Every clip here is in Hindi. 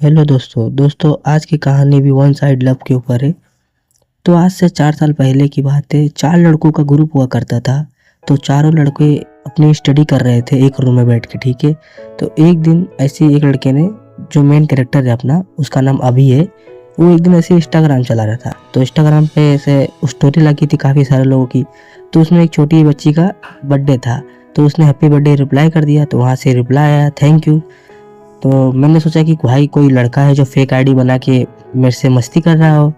हेलो दोस्तों आज की कहानी भी वन साइड लव के ऊपर है। तो आज से 4 साल पहले की बात है। 4 लड़कों का ग्रुप हुआ करता था। तो चारों लड़के अपनी स्टडी कर रहे थे एक रूम में बैठ के, ठीक है। तो एक दिन ऐसे ही एक लड़के ने, जो मेन कैरेक्टर है अपना, उसका नाम अभी है, वो एक दिन ऐसे इंस्टाग्राम चला रहा था। तो इंस्टाग्राम पे ऐसे स्टोरी लगी थी काफ़ी सारे लोगों की। तो उसमें एक छोटी बच्ची का बर्थडे था। तो उसने हैप्पी बर्थडे रिप्लाई कर दिया। तो वहाँ से रिप्लाई आया थैंक यू। तो मैंने सोचा कि भाई कोई लड़का है जो फेक आईडी बना के मेरे से मस्ती कर रहा हो।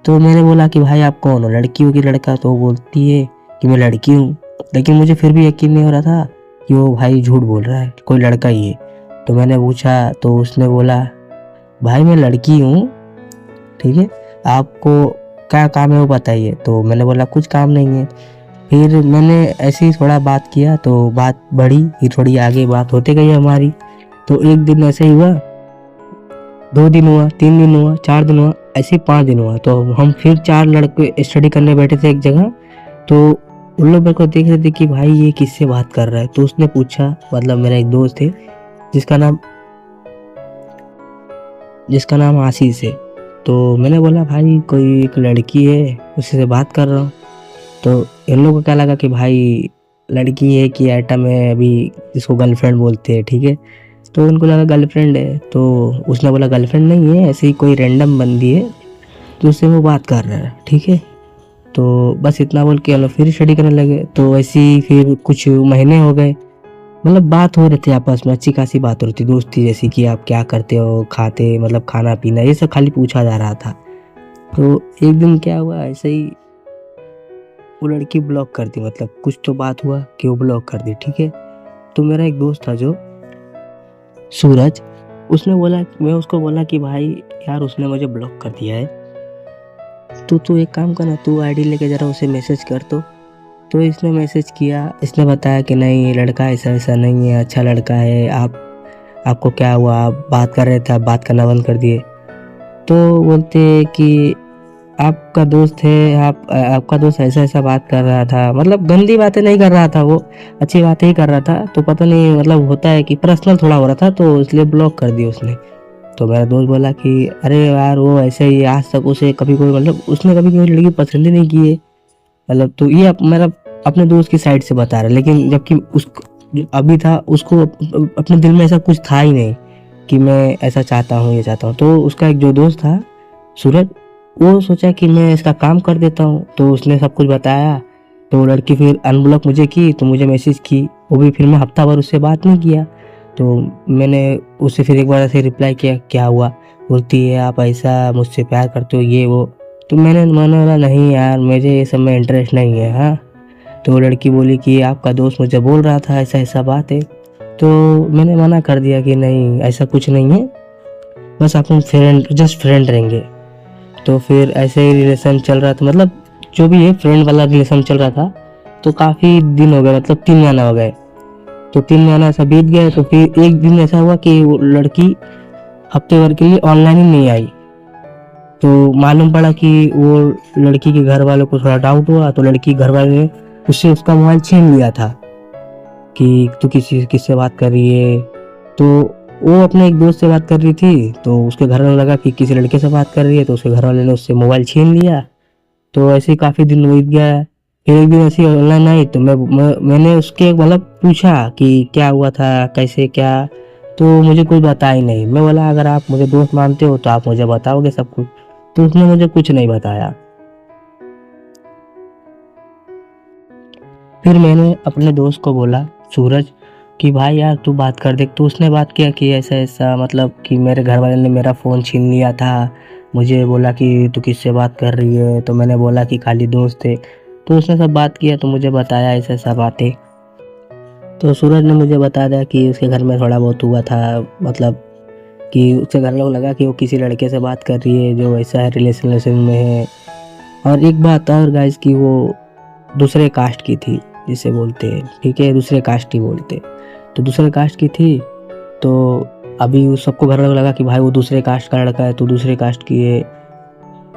तो मैंने बोला कि भाई आप कौन हो, लड़की हो कि लड़का? तो वो बोलती है कि मैं लड़की हूँ। लेकिन मुझे फिर भी यकीन नहीं हो रहा था कि वो भाई झूठ बोल रहा है, कोई लड़का ही है। तो मैंने पूछा तो उसने बोला भाई मैं लड़की हूँ, ठीक है, आपको क्या काम है वो बताइए। तो मैंने बोला कुछ काम नहीं है। फिर मैंने ऐसे ही थोड़ा बात किया तो बात बढ़ी, फिर थोड़ी आगे बात होते गई हमारी। तो एक दिन ऐसे ही हुआ, 2 दिन हुआ, 3 दिन हुआ, 4 दिन हुआ, ऐसे ही 5 दिन हुआ। तो हम फिर 4 लड़के स्टडी करने बैठे थे एक जगह। तो उन लोग मेरे को देख रहे थे कि भाई ये किससे बात कर रहा है। तो उसने पूछा, मतलब मेरा एक दोस्त है जिसका नाम जिसका नाम आशीष है। तो मैंने बोला भाई कोई एक लड़की है उसी से बात कर रहा हूँ। तो इन लोगों को क्या लगा कि भाई लड़की है कि आइटम है, अभी जिसको गर्लफ्रेंड बोलते हैं, ठीक है। तो उनको लगा गर्लफ्रेंड है। तो उसने बोला गर्लफ्रेंड नहीं है, ऐसे ही कोई रैंडम बंदी है तो उससे वो बात कर रहा है, ठीक है। तो बस इतना बोल के हम लोग फिर स्टडी करने लगे। तो ऐसे ही फिर कुछ महीने हो गए, मतलब बात हो रही थी आपस में, अच्छी खासी बात हो रही थी, दोस्ती जैसी कि आप क्या करते हो, खाते मतलब खाना पीना, ये सब खाली पूछा जा रहा था। तो एक दिन क्या हुआ, ऐसे ही वो लड़की ब्लॉक कर दी, मतलब कुछ तो बात हुआ कि वो ब्लॉक कर दी, ठीक है। तो मेरा एक दोस्त था जो सूरज, उसने बोला, मैं उसको बोला कि भाई यार उसने मुझे ब्लॉक कर दिया है, तो तू एक काम करना, तू आईडी लेके जरा उसे मैसेज कर। तो इसने मैसेज किया, इसने बताया कि नहीं ये लड़का ऐसा ऐसा नहीं है, अच्छा लड़का है। आपको क्या हुआ, आप बात कर रहे थे, आप बात करना बंद कर दिए। तो बोलते कि आपका दोस्त है, आपका दोस्त ऐसा ऐसा बात कर रहा था, मतलब गंदी बातें नहीं कर रहा था वो, अच्छी बातें ही कर रहा था। तो पता नहीं, मतलब होता है कि पर्सनल थोड़ा हो रहा था, तो इसलिए ब्लॉक कर दिया उसने। तो मेरा दोस्त बोला कि अरे यार वो ऐसे ही, आज तक उसे कभी कोई, मतलब उसने कभी कोई लड़की पसंद ही नहीं की है, मतलब। तो ये मेरा अपने दोस्त की साइड से बता रहा है, लेकिन जबकि उस जो अभी था उसको अपने दिल में ऐसा कुछ था ही नहीं कि मैं ऐसा चाहता हूँ, ये चाहता हूँ। तो उसका एक जो दोस्त था सूरज, वो सोचा कि मैं इसका काम कर देता हूँ। तो उसने सब कुछ बताया। तो लड़की फिर अनब्लॉक मुझे की, तो मुझे मैसेज की, वो भी फिर मैं हफ्ता भर उससे बात नहीं किया। तो मैंने उससे फिर एक बार ऐसे रिप्लाई किया, क्या हुआ? बोलती है आप ऐसा मुझसे प्यार करते हो, ये वो। तो मैंने बोला नहीं यार, मुझे ये सब में इंटरेस्ट नहीं है। हाँ। तो वो लड़की बोली कि आपका दोस्त मुझे बोल रहा था ऐसा ऐसा बात है। तो मैंने मना कर दिया कि नहीं ऐसा कुछ नहीं है, बस अपन फ्रेंड, जस्ट फ्रेंड रहेंगे। तो फिर ऐसे ही रिलेशन चल रहा था, मतलब जो भी है फ्रेंड वाला रिलेशन चल रहा था। तो काफ़ी दिन हो गए, मतलब 3 महीना हो गए। तो 3 महीना ऐसा बीत गया। तो फिर एक दिन ऐसा हुआ कि वो लड़की हफ्ते भर के लिए ऑनलाइन ही नहीं आई। तो मालूम पड़ा कि वो लड़की के घर वालों को थोड़ा डाउट हुआ, तो लड़की घर वाले ने उससे उसका मोबाइल छीन लिया था कि तू किससे बात कर रही है। तो वो अपने एक दोस्त से बात कर रही थी, तो उसके घर वालों लगा कि किसी लड़के से बात कर रही है, तो उसके घर वाले ने उससे मोबाइल छीन लिया। तो ऐसे ही काफ़ी दिन बीत गया। फिर एक दिन ऐसे ही ऑनलाइन आई, तो मैंने उसके मतलब पूछा कि क्या हुआ था, कैसे क्या। तो मुझे कुछ बताया ही नहीं। मैं बोला अगर आप मुझे दोस्त मानते हो तो आप मुझे बताओगे सब कुछ। तो उसने मुझे कुछ नहीं बताया। फिर मैंने अपने दोस्त को बोला, सूरज, कि भाई यार तू बात कर देख। तो उसने बात किया कि ऐसा ऐसा, मतलब कि मेरे घर वाले ने मेरा फ़ोन छीन लिया था, मुझे बोला कि तू किससे बात कर रही है। तो मैंने बोला कि खाली दोस्त थे। तो उसने सब बात किया, तो मुझे बताया ऐसा ऐसा बातें। तो सूरज ने मुझे बता दिया कि उसके घर में थोड़ा बहुत हुआ था, मतलब कि उसके घर लोग लगा कि वो किसी लड़के से बात कर रही है जो ऐसा है, रिलेशन में है। और एक बात और गाइस, कि वो दूसरे कास्ट की थी, जिसे बोलते हैं, ठीक है, दूसरे कास्ट ही बोलते। तो दूसरे कास्ट की थी। तो अभी उस सबको घर लगा कि भाई वो दूसरे कास्ट का लड़का है, तो दूसरे कास्ट की है।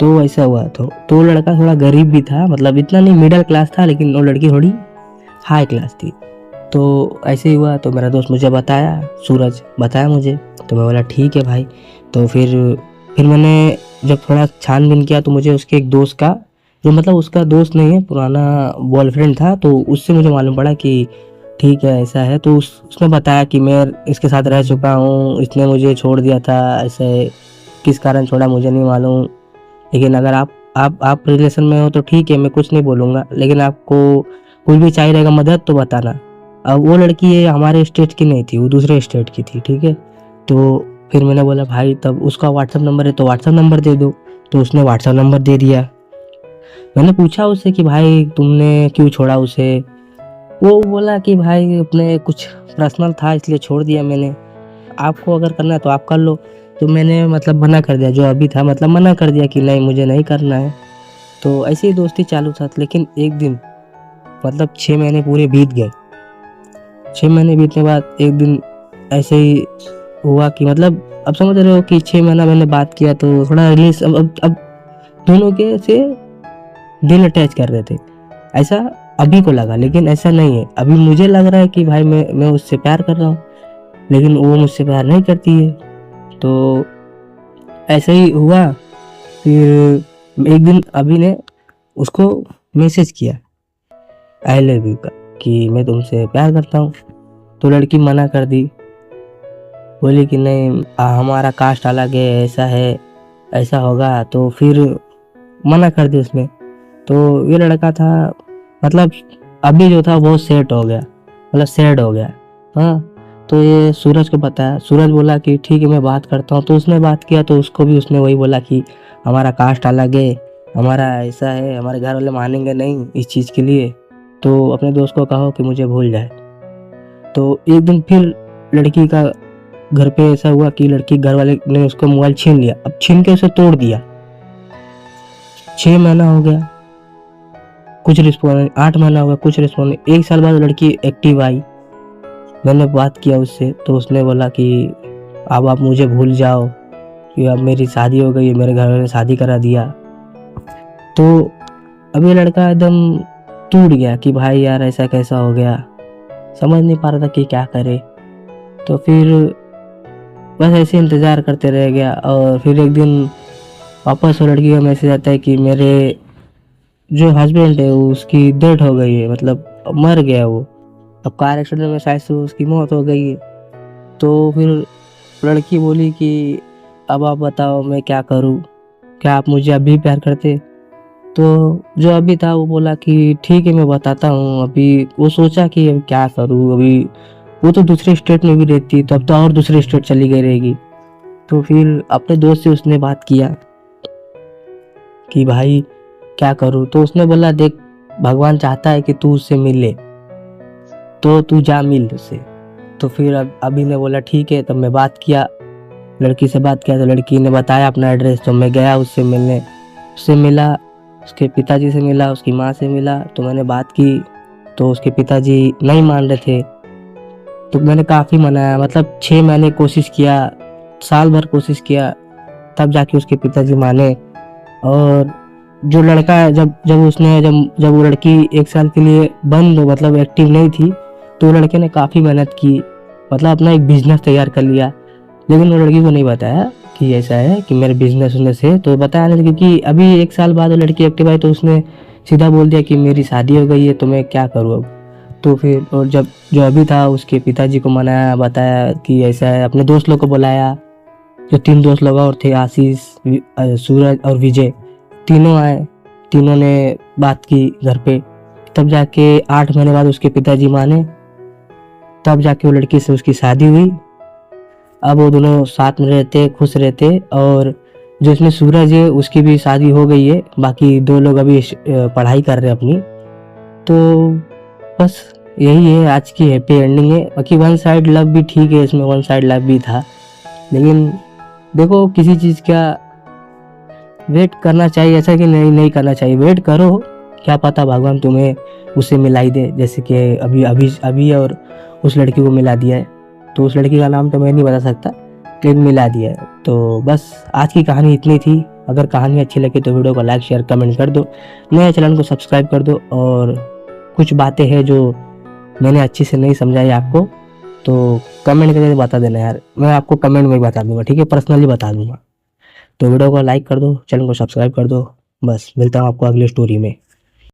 तो ऐसा हुआ। तो वो लड़का थोड़ा गरीब भी था, मतलब इतना नहीं, मिडिल क्लास था, लेकिन वो लड़की थोड़ी हाई क्लास थी। तो ऐसे ही हुआ। तो मेरा दोस्त मुझे बताया, सूरज बताया मुझे। तो मैं बोला ठीक है भाई। तो फिर मैंने जब थोड़ा छानबीन किया तो मुझे उसके एक दोस्त का, जो मतलब उसका दोस्त नहीं है, पुराना बॉयफ्रेंड था, तो उससे मुझे मालूम पड़ा कि ठीक है ऐसा है। तो उसने बताया कि मैं इसके साथ रह चुका हूँ, इसने मुझे छोड़ दिया था, ऐसे किस कारण छोड़ा मुझे नहीं मालूम, लेकिन अगर आप रिलेशन में हो तो ठीक है, मैं कुछ नहीं बोलूँगा, लेकिन आपको कुछ भी चाहिए रहेगा मदद तो बताना। अब वो लड़की ये हमारे स्टेट की नहीं थी, वो दूसरे स्टेट की थी, ठीक है। तो फिर मैंने बोला भाई तब उसका व्हाट्सअप नंबर है तो व्हाट्सअप नंबर दे दो, तो उसने व्हाट्सअप नंबर दे दिया। मैंने पूछा उससे कि भाई तुमने क्यों छोड़ा उसे? वो बोला कि भाई अपने कुछ पर्सनल था इसलिए छोड़ दिया मैंने, आपको अगर करना है तो आप कर लो। तो मैंने मतलब मना कर दिया, जो अभी था मतलब मना कर दिया कि नहीं मुझे नहीं करना है। तो ऐसे ही दोस्ती चालू था, लेकिन एक दिन मतलब 6 महीने पूरे बीत गए। 6 महीने बीतने बाद एक दिन ऐसे ही हुआ कि मतलब अब समझ रहे हो कि 6 महीना मैंने बात किया तो थोड़ा रिलीज अब दोनों के से दिल अटैच कर रहे थे, ऐसा अभी को लगा, लेकिन ऐसा नहीं है। अभी मुझे लग रहा है कि भाई मैं उससे प्यार कर रहा हूँ, लेकिन वो मुझसे प्यार नहीं करती है। तो ऐसे ही हुआ। फिर एक दिन अभी ने उसको मैसेज किया आई लव यू का, कि मैं तुमसे प्यार करता हूँ। तो लड़की मना कर दी, बोली कि नहीं हमारा कास्ट अलग है, ऐसा है, ऐसा होगा। तो फिर मना कर दी उसने। तो ये लड़का था मतलब अभी जो था बहुत सेट हो गया, मतलब सैड हो गया। हाँ, तो ये सूरज को बताया, सूरज बोला कि ठीक है मैं बात करता हूँ। तो उसने बात किया तो उसको भी उसने वही बोला कि हमारा कास्ट अलग है, हमारा ऐसा है, हमारे घर वाले मानेंगे नहीं इस चीज़ के लिए, तो अपने दोस्त को कहो कि मुझे भूल जाए। तो एक दिन फिर लड़की का घर पे ऐसा हुआ कि लड़की घर वाले ने उसका मोबाइल छीन लिया, अब छीन के उसे तोड़ दिया। 6 महीना हो गया, कुछ रिस्पॉन्स नहीं, 8 महीना हो गया, कुछ रिस्पॉन्स नहीं। 1 साल बाद लड़की एक्टिव आई, मैंने बात किया उससे तो उसने बोला कि अब आप मुझे भूल जाओ, कि अब मेरी शादी हो गई है, मेरे घर वाले ने शादी करा दिया। तो अब ये लड़का एकदम टूट गया कि भाई यार ऐसा कैसा हो गया, समझ नहीं पा रहा था कि क्या करे। तो फिर बस ऐसे इंतज़ार करते रह गया। और फिर एक दिन वापस वो लड़की का मैसेज आता है कि मेरे जो हस्बैंड है उसकी डेथ हो गई है, मतलब मर गया वो, अब कार एक्सीडेंट में शायद से उसकी मौत हो गई है। तो फिर लड़की बोली कि अब आप बताओ मैं क्या करूं, क्या आप मुझे अभी प्यार करते? तो जो अभी था वो बोला कि ठीक है मैं बताता हूँ। अभी वो सोचा कि अब क्या करूँ, अभी वो तो दूसरे स्टेट में भी रहती, तो अब तो और दूसरे स्टेट चली गई रहेगी। तो फिर अपने दोस्त से उसने बात किया कि भाई क्या करूँ? तो उसने बोला देख भगवान चाहता है कि तू उससे मिले, तो तू जा मिल उससे। तो फिर अब अभी ने बोला ठीक है। तब मैं बात किया, लड़की से बात किया, तो लड़की ने बताया अपना एड्रेस, तो मैं गया उससे मिलने। उससे मिला, उसके पिताजी से मिला, उसकी माँ से मिला। तो मैंने बात की तो उसके पिताजी नहीं मान रहे थे। तो मैंने काफ़ी मनाया, मतलब 6 महीने कोशिश किया, साल भर कोशिश किया, तब जाके उसके पिताजी माने। और जो लड़का है जब जब उसने जब जब वो लड़की 1 साल के लिए बंद मतलब एक्टिव नहीं थी, तो लड़के ने काफ़ी मेहनत की, मतलब अपना एक बिजनेस तैयार कर लिया। लेकिन वो लड़की को नहीं बताया कि ऐसा है कि मेरे बिजनेस उजनेस है, तो बताया नहीं, क्योंकि अभी 1 साल बाद वो लड़की एक्टिव आई तो उसने सीधा बोल दिया कि मेरी शादी हो गई है तो मैं क्या करूँ अब। तो फिर और जब जो अभी था उसके पिताजी को मनाया, बताया कि ऐसा है, अपने दोस्त लोग को बुलाया, जो 3 दोस्त लोग और थे, आशीष, सूरज और विजय, तीनों आए। तीनों ने बात की घर पे, तब जाके 8 महीने बाद उसके पिताजी माने, तब जाके वो लड़की से उसकी शादी हुई। अब वो दोनों साथ में रहते, खुश रहते। और जो इसमें सूरज है उसकी भी शादी हो गई है, बाकी 2 लोग अभी पढ़ाई कर रहे हैं अपनी। तो बस यही है आज की हैप्पी एंडिंग है। बाकी वन साइड लव भी ठीक है, इसमें वन साइड लव भी था, लेकिन देखो किसी चीज़ का वेट करना चाहिए, ऐसा कि नहीं करना चाहिए। वेट करो, क्या पता भगवान तुम्हें उससे मिला ही दे, जैसे कि अभी अभी अभी और उस लड़की को मिला दिया है। तो उस लड़की का नाम तो मैं नहीं बता सकता, लेकिन मिला दिया है। तो बस आज की कहानी इतनी थी। अगर कहानी अच्छी लगी तो वीडियो को लाइक शेयर कमेंट कर दो, नए चैनल को सब्सक्राइब कर दो। और कुछ बातें हैं जो मैंने अच्छी से नहीं समझाई आपको, तो कमेंट करके बता देना यार, मैं आपको कमेंट में ही बता दूंगा, ठीक है, पर्सनली बता दूंगा। तो वीडियो को लाइक कर दो, चैनल को सब्सक्राइब कर दो। बस मिलता हूँ आपको अगली स्टोरी में।